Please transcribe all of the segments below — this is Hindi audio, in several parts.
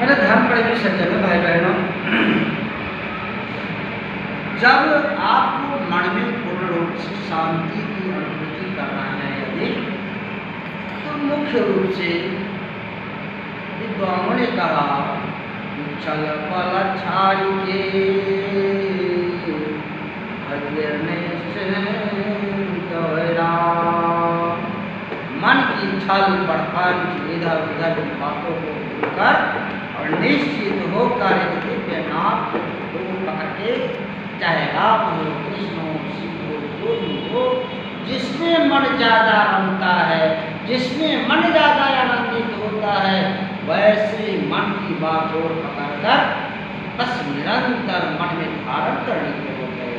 मेरे धर्म प्रेमी सज्जनों भाई बहनों, जब आपको मन में पूर्ण रूप से शांति की अनुभूति करना है यदि, तो मुख्य रूप से विद्वानों ने कहा छल पल छाड़ी के मन की छल प्रपंच इधर उधर की बातों को भूलकर और निश्चित होकर एक दिव्य नाम को पकड़ के, चाहे राम हो, कृष्ण हो, शिव हो, जो भी हो, जिसमें मन ज़्यादा रमता है, जिसमें मन ज़्यादा आनंदित होता है, वैसे मन की बात और पकड़कर बस निरंतर मन में धारण करने के हो गए।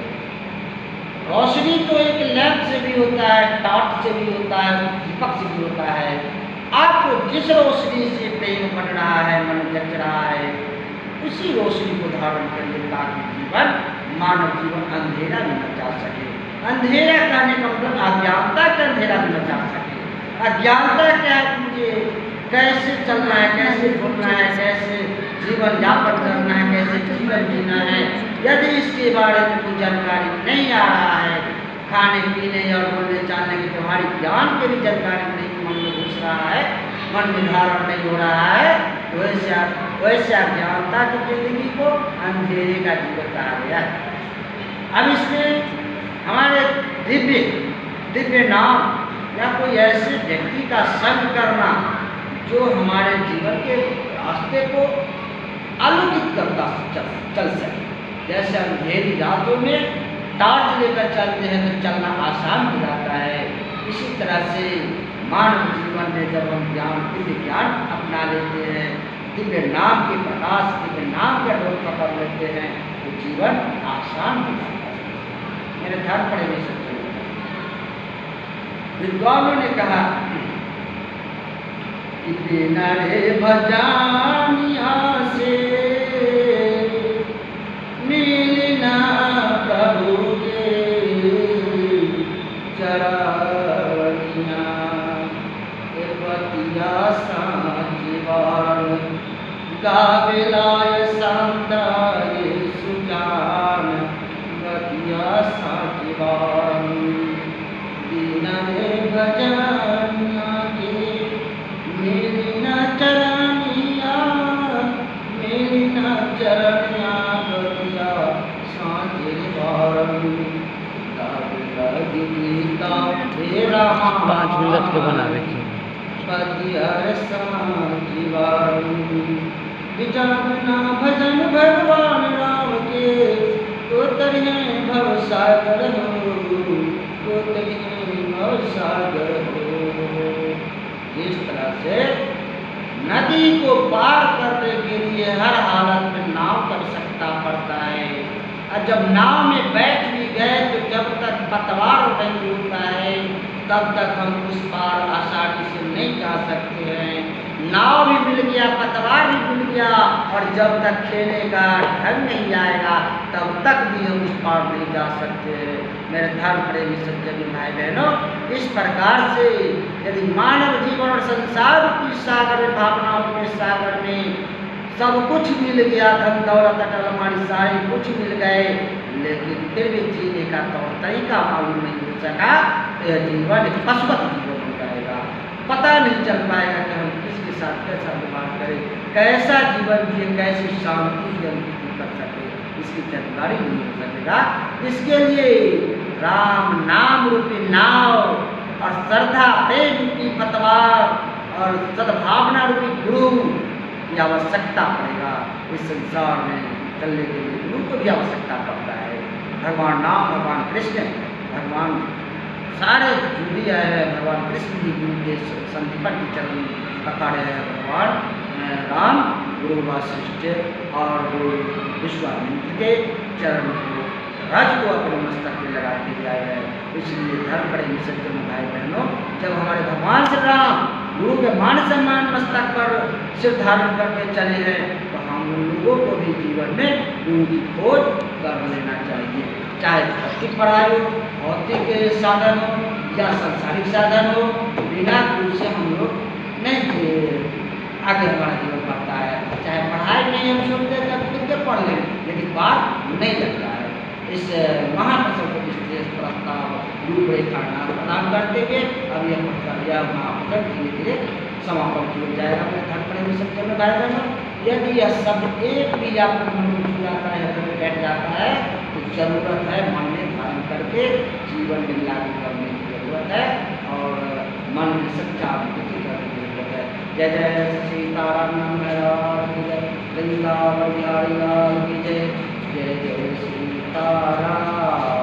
रोशनी तो एक लैंप से भी होता है, टॉर्च से भी होता है, दीपक से भी होता है। आपको जिस रोशनी से प्रेम बढ़ रहा है, मन जग रहा है, उसी रोशनी को धारण करिए ताकि जीवन, मानव जीवन अंधेरा भी न जा सके। अंधेरा कहने का मतलब अज्ञानता का अंधेरा भी न जा सके। अज्ञानता क्या है? मुझे कैसे चलना है, कैसे घूमना है, कैसे जीवन यापन करना है, कैसे जीवन जीना है, यदि इसके बारे में कोई जानकारी नहीं आ रहा है, खाने पीने और बोलने चालने की तुम्हारी ज्ञान के भी जानकारी नहीं मन में घुस रहा है, मन में धारण नहीं हो रहा है, तो वैसे अज्ञानता की जिंदगी को अंधेरे का जीवन कहा गया है। अब इसमें हमारे दिव्य नाम या कोई ऐसे व्यक्ति का संग करना जो हमारे जीवन के रास्ते को आलोकित करता चल सके। जैसे अंधेरी रातों में टॉर्च लेकर चलते हैं तो चलना आसान हो जाता है, इसी तरह से मानव जीवन में जब हम दिव्य ज्ञान अपना लेते हैं, दिव्य नाम के प्रकाश, दिव्य नाम का डोर पकड़ लेते हैं, तो जीवन आसान हो जाता है। मेरे धर्म पड़े विद्वानों ने कहा कि बिना रे भजानिया से मिलना प्रभु के चरनिया, बतिया साजीवान गावेलाय सांताय सुजान, बतिया साजीवान बिना रे भजानिया के मिलना चरनिया, मिलना चरनिया, बतिया साजीवान गीता तेरा 5 मिनट के बनावे की विचारना भजन भगवान राम के, तो तरिए भव सागर हो, तो तरिए भव सागर हो। इस तरह से नदी को पार करने के लिए हर हालत में नाव कर सकता पड़ता है, और जब नाव में बैठ भी गए तो जब तक पतवार नहीं होता है तब तक हम उस पार आसानी से नहीं जा सकते हैं। नाव भी मिल गया, पतवार भी मिल गया, और जब तक खेने का ढंग नहीं आएगा तब तक भी हम उस पार नहीं जा सकते हैं। मेरे धर्म प्रेमी सज्जन भाई बहनों, इस प्रकार से यदि मानव जीवन और संसार की सागर में, भावनाओं के सागर में सब कुछ मिल गया, धन दौलत अटल हमारी सारी कुछ मिल गए, लेकिन फिर भी जीने का तौर तरीका मालूम नहीं हो सका, तो यह जीवन एक पशुवत जीवन हो जाएगा। पता नहीं चल पाएगा कि हम किसके साथ कैसा व्यवहार करें, कैसा जीवन जिए, कैसी शांति की अनुभूति कर सके, इसकी जानकारी नहीं हो सकेगा। इसके लिए राम नाम रूपी नाव और श्रद्धा प्रेम रूपी पतवार और सद्भावना रूपी गुरु की आवश्यकता पड़ेगा। इस संसार में चलने के लिए गुरु को भी आवश्यकता पड़ता है। भगवान राम, भगवान कृष्ण, भगवान सारे जो भी है, भगवान कृष्ण भी गुरु के संदीपन के चरण पकड़े हैं। भगवान राम गुरु वशिष्ठ और गुरु विश्वामित्र के चरण को, रज को अपने मस्तक में लगा के गया है। इसलिए धर्म प्रेमी सज्जन भाई बहनों, जब हमारे भगवान श्री राम गुरु के मान सम्मान मस्तक पर सिर धारण करके चले हैं, तो हम लोगों को भी जीवन में गुरु की खोज कर लेना चाहिए। चाहे भौतिक पढ़ाई हो, भौतिक साधन हो या सांसारिक साधन हो, बिना गुरु से हम लोग नहीं आगे हमारा जीवन बढ़ता है। चाहे नहीं हम सुनते थे खुद के पढ़ लें, लेकिन बात नहीं लगता है। इस महाप्रसव को विशेष प्रस्ताव रूपरेखा प्रदान करते हुए अब यह महाप्रसव धीरे धीरे समापन किया जाएगा। मेरे धर्म प्रेमी सज्जन में भाई बहनों, यदि यह सब एक भी आपको मन में छू जाता है, हृदय में बैठ जाता है, तो जरूरत है मन में धारण करके जीवन में लागू करने की जरूरत है और मन में सच्चा अनुभूति करने की जरूरत है। जय जय सीताराम महाराज की जय, वृंदावन बिहारी लाल की जय, जय जय सीताराम।